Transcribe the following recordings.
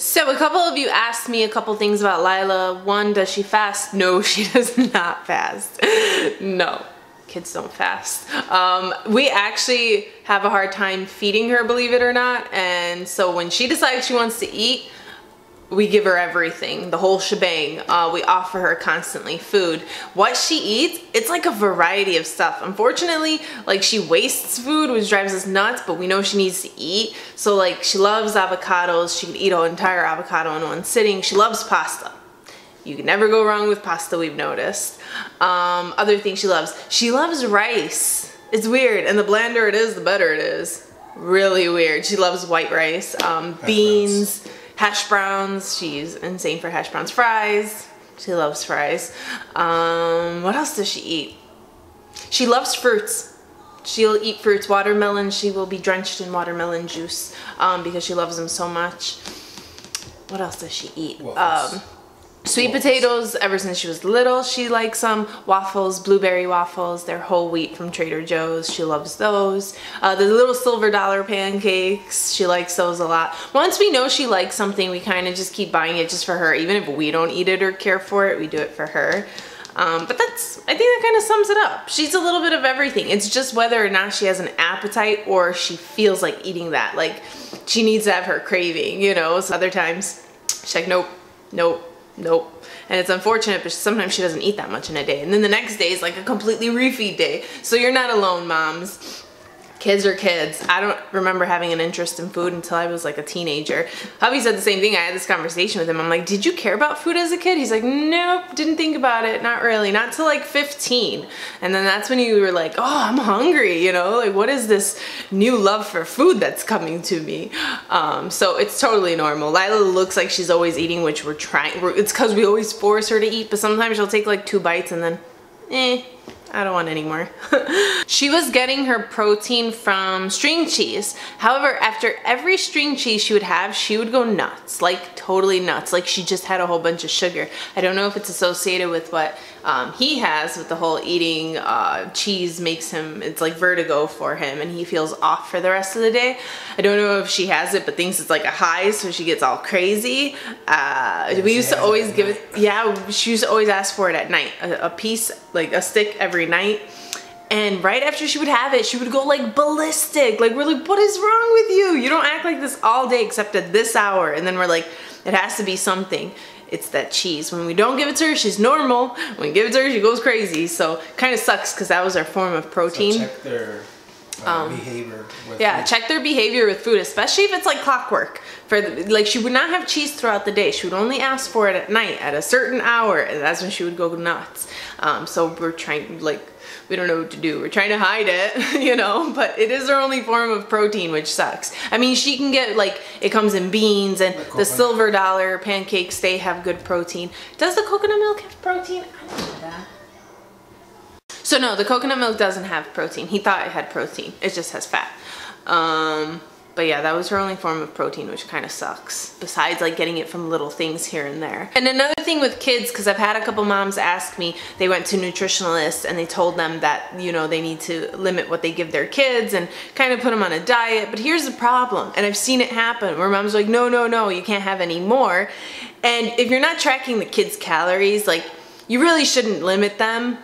So a couple of you asked me a couple things about Lila. One, does she fast? No, she does not fast. No, kids don't fast. We actually have a hard time feeding her, believe it or not. And so when she decides she wants to eat, we give her everything, the whole shebang. We offer her constantly food. What she eats, it's like a variety of stuff. Unfortunately, like she wastes food, which drives us nuts, but we know she needs to eat. So like she loves avocados. She can eat an entire avocado in one sitting. She loves pasta. You can never go wrong with pasta, we've noticed. Other things she loves rice. It's weird, and the blander it is, the better it is. Really weird. She loves white rice, beans, hash browns. She's insane for hash browns. Fries. She loves fries. What else does she eat? She loves fruits. She'll eat fruits. Watermelon, she will be drenched in watermelon juice because she loves them so much. What else does she eat? Sweet potatoes, ever since she was little, she likes them. Waffles, blueberry waffles, they're whole wheat from Trader Joe's. She loves those. The little silver dollar pancakes, she likes those a lot. Once we know she likes something, we kind of just keep buying it just for her. Even if we don't eat it or care for it, we do it for her. But I think that kind of sums it up. She's a little bit of everything. It's just whether or not she has an appetite or she feels like eating that. Like, she needs to have her craving, you know? So other times, she's like, nope, nope. Nope. And it's unfortunate, but sometimes she doesn't eat that much in a day. And then the next day is like a completely refeed day. So you're not alone, moms. Kids are kids. I don't remember having an interest in food until I was like a teenager. Hubby said the same thing. I had this conversation with him. I'm like, did you care about food as a kid? He's like, nope, didn't think about it. Not really. Not till like 15. And then that's when you were like, oh, I'm hungry, you know? Like, what is this new love for food that's coming to me? So it's totally normal. Lila looks like she's always eating, which we're trying. It's because we always force her to eat, but sometimes she'll take like 2 bites and then, I don't want any more. She was getting her protein from string cheese. However, after every string cheese she would go nuts, like totally nuts. Like she just had a whole bunch of sugar. I don't know if it's associated with what he has with the whole eating cheese makes him, it's like vertigo for him and he feels off for the rest of the day. I don't know if she has it, but thinks it's like a high, so she gets all crazy. We used to always give it, yeah, she used to always ask for it at night. A piece, like a stick every night. And right after she would have it, she would go like ballistic. Like, we're like, what is wrong with you? You don't act like this all day except at this hour. And then we're like, it has to be something. It's that cheese. When we don't give it to her, she's normal. When we give it to her, she goes crazy. So kind of sucks because that was our form of protein. So check their behavior with yeah, food. check their behavior with food, especially if it's like clockwork. Like she would not have cheese throughout the day. She would only ask for it at night at a certain hour, and that's when she would go nuts. So we're trying, like, we don't know what to do. We're trying to hide it, you know, but it is her only form of protein, which sucks. I mean, she can get, like, it comes in beans, and the silver dollar pancakes, they have good protein. Does the coconut milk have protein? I don't know that. So no, the coconut milk doesn't have protein. He thought it had protein. It just has fat. But yeah, that was her only form of protein, which kind of sucks. Besides like getting it from little things here and there. And another thing with kids, because I've had a couple moms ask me, they went to nutritionalists and they told them that, you know, they need to limit what they give their kids and kind of put them on a diet. But here's the problem, and I've seen it happen, where mom's like, no, no, no, you can't have any more. And if you're not tracking the kids' calories, like, you really shouldn't limit them.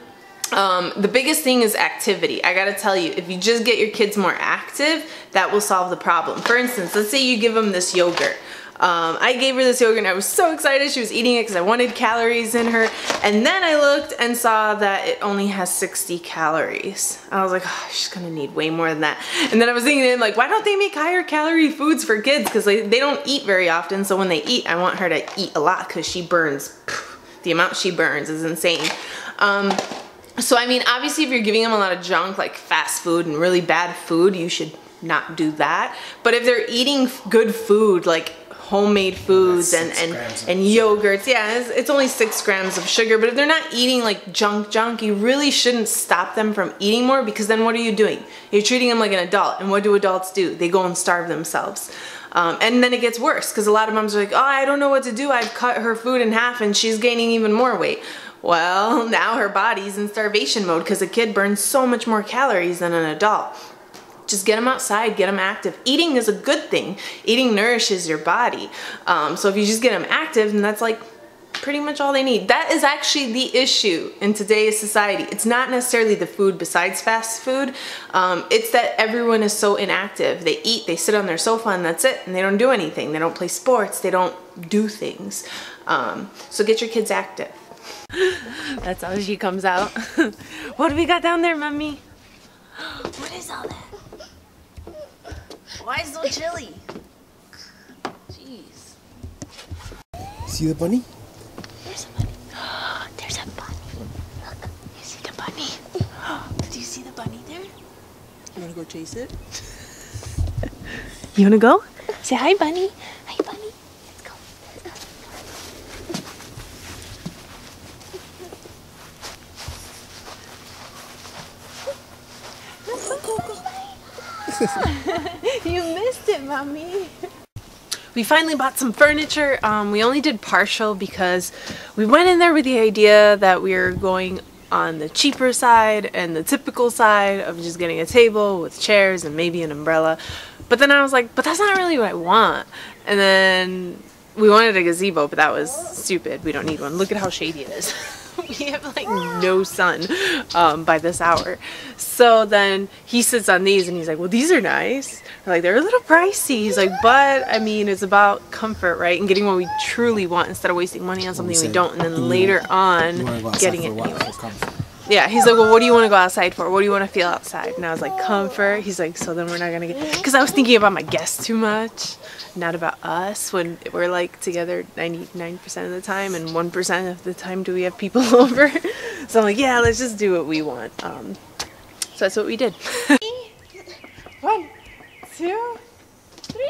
The biggest thing is activity. I gotta tell you, if you just get your kids more active, that will solve the problem. For instance, let's say you give them this yogurt. I gave her this yogurt and I was so excited she was eating it because I wanted calories in her. And then I looked and saw that it only has 60 calories. I was like, oh, she's gonna need way more than that. And then I was thinking, like, why don't they make higher calorie foods for kids? Because they don't eat very often, so when they eat, I want her to eat a lot because she burns. The amount she burns is insane. So I mean, obviously if you're giving them a lot of junk like fast food and really bad food, you should not do that. But if they're eating good food, like homemade foods and yogurts, yeah, it's only 6 grams of sugar. But if they're not eating like junk, you really shouldn't stop them from eating more, because then what are you doing? You're treating them like an adult. And what do adults do? They go and starve themselves. And then it gets worse because a lot of moms are like, oh, I don't know what to do. I've cut her food in half and she's gaining even more weight. Well, now her body's in starvation mode because a kid burns so much more calories than an adult. just get them outside, get them active. Eating is a good thing. Eating nourishes your body. So if you just get them active, then that's like pretty much all they need. That is actually the issue in today's society. It's not necessarily the food besides fast food. It's that everyone is so inactive. They eat, they sit on their sofa, and that's it. And they don't do anything. They don't play sports. They don't do things. So get your kids active. That's how she comes out. What do we got down there, Mommy? What is all that? Why is it so chilly? Jeez. See the bunny? There's a bunny. There's a bunny. Look, you see the bunny? Do you see the bunny there? You wanna go chase it? You wanna go? Say hi, bunny. Hi, bunny. Let's go. You missed it, Mommy. We finally bought some furniture. We only did partial because we went in there with the idea that we were going on the cheaper side and the typical side of just getting a table with chairs and maybe an umbrella. But then I was like, but that's not really what I want. And then we wanted a gazebo, but that was stupid. We don't need one. Look at how shady it is. We have like no sun by this hour. So then he sits on these and he's like, well, these are nice. We're like, they're a little pricey. He's like, but I mean, it's about comfort, right? And getting what we truly want instead of wasting money on something we don't, and then later on getting it anyway. Yeah, he's like, well, what do you want to go outside for? What do you want to feel outside? And I was like, comfort. He's like, so then we're not going to get... Because I was thinking about my guests too much, not about us. When we're like together 99% of the time, and 1% of the time do we have people over. So I'm like, yeah, let's just do what we want. So that's what we did. 1, 2, 3.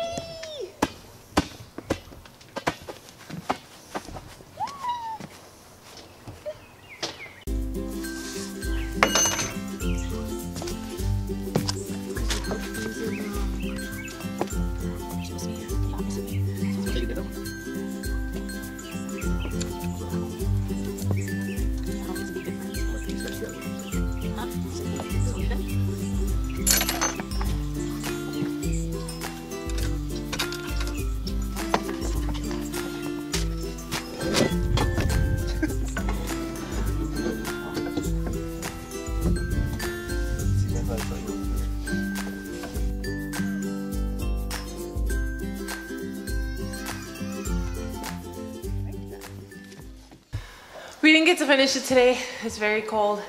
We didn't get to finish it today. It's very cold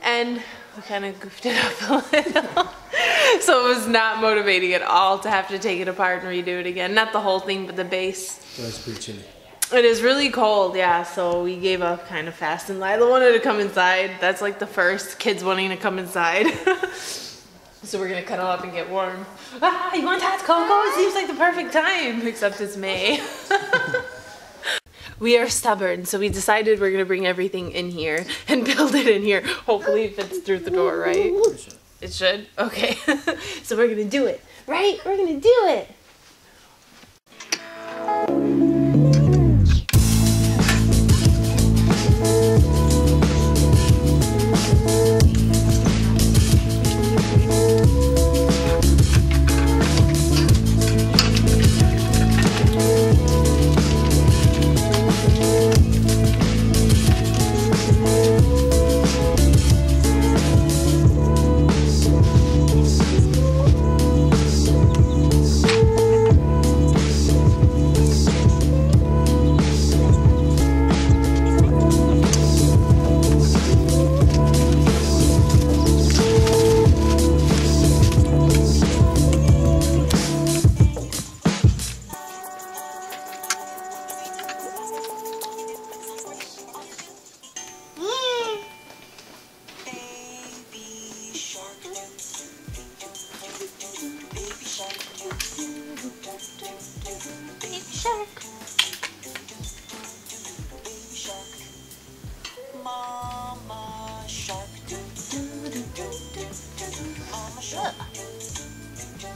and we kind of goofed it up a little. So it was not motivating at all to have to take it apart and redo it again. Not the whole thing, but the base. So it's pretty chilly. It is really cold, yeah, so we gave up kind of fast. And Lila wanted to come inside. That's like the first, kids wanting to come inside. So we're gonna cuddle up and get warm. Ah, you want hot cocoa? It seems like the perfect time, except it's May. We are stubborn, so we decided we're gonna bring everything in here and build it in here. Hopefully it fits through the door, right? It should? Okay. So we're gonna do it, right? We're gonna do it.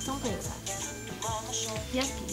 Don't play with that. Yucky.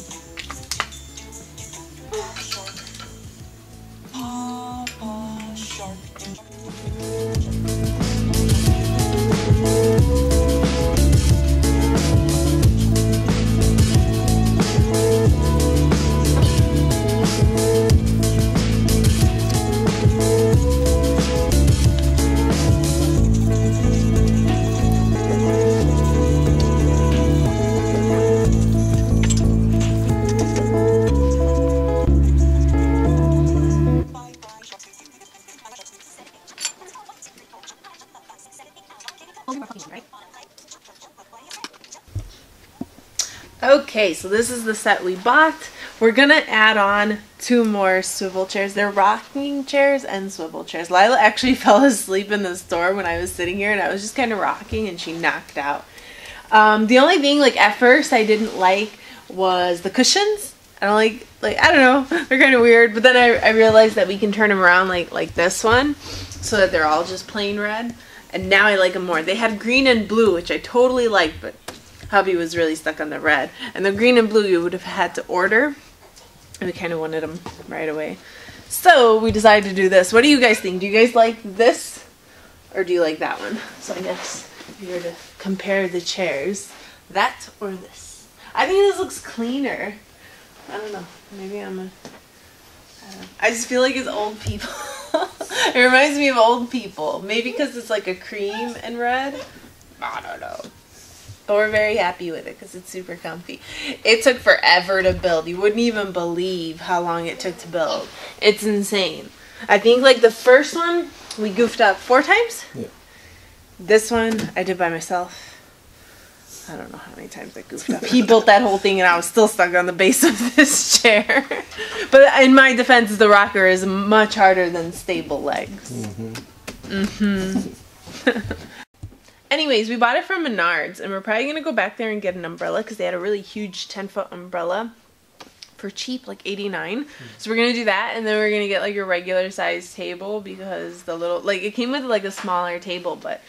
Okay, so this is the set we bought. We're gonna add on 2 more swivel chairs. They're rocking chairs and swivel chairs. Lila actually fell asleep in the store when I was sitting here, and I was just kind of rocking, and she knocked out. The only thing, like, at first I didn't like was the cushions. I don't like, I don't know, they're kind of weird, but then I realized that we can turn them around like this one, so that they're all just plain red, and now I like them more. They had green and blue, which I totally liked, but hubby was really stuck on the red, and the green and blue you would have had to order, and we kind of wanted them right away. So we decided to do this. What do you guys think? Do you guys like this, or do you like that one? So I guess if you were to compare the chairs, that or this. I think this looks cleaner. I don't know. Maybe I don't know. I just feel like it's old people. It reminds me of old people. Maybe because it's like a cream and red. I don't know. But we're very happy with it because it's super comfy. It took forever to build. You wouldn't even believe how long it took to build. It's insane. I think like the first one we goofed up 4 times. Yeah. This one I did by myself. I don't know how many times I goofed up. He built that whole thing and I was still stuck on the base of this chair. But in my defense, the rocker is much harder than stable legs. Anyways, we bought it from Menards, and we're probably going to go back there and get an umbrella because they had a really huge 10-foot umbrella for cheap, like $89. So we're going to do that, and then we're going to get like a regular size table because the little, like it came with like a smaller table, but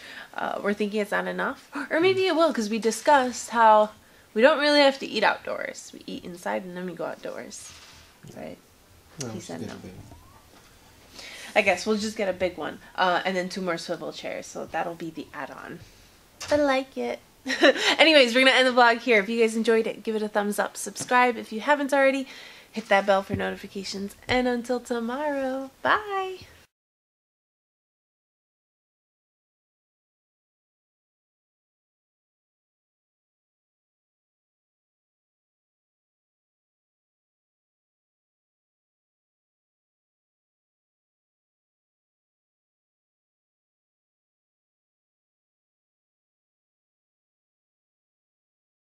we're thinking it's not enough. Or maybe it will, because we discussed how we don't really have to eat outdoors. We eat inside and then we go outdoors. Right? No, He said no. big. I guess we'll just get a big one. And then 2 more swivel chairs. So that'll be the add-on. I like it. Anyways, we're going to end the vlog here. If you guys enjoyed it, give it a thumbs up. Subscribe if you haven't already. Hit that bell for notifications. And until tomorrow, bye.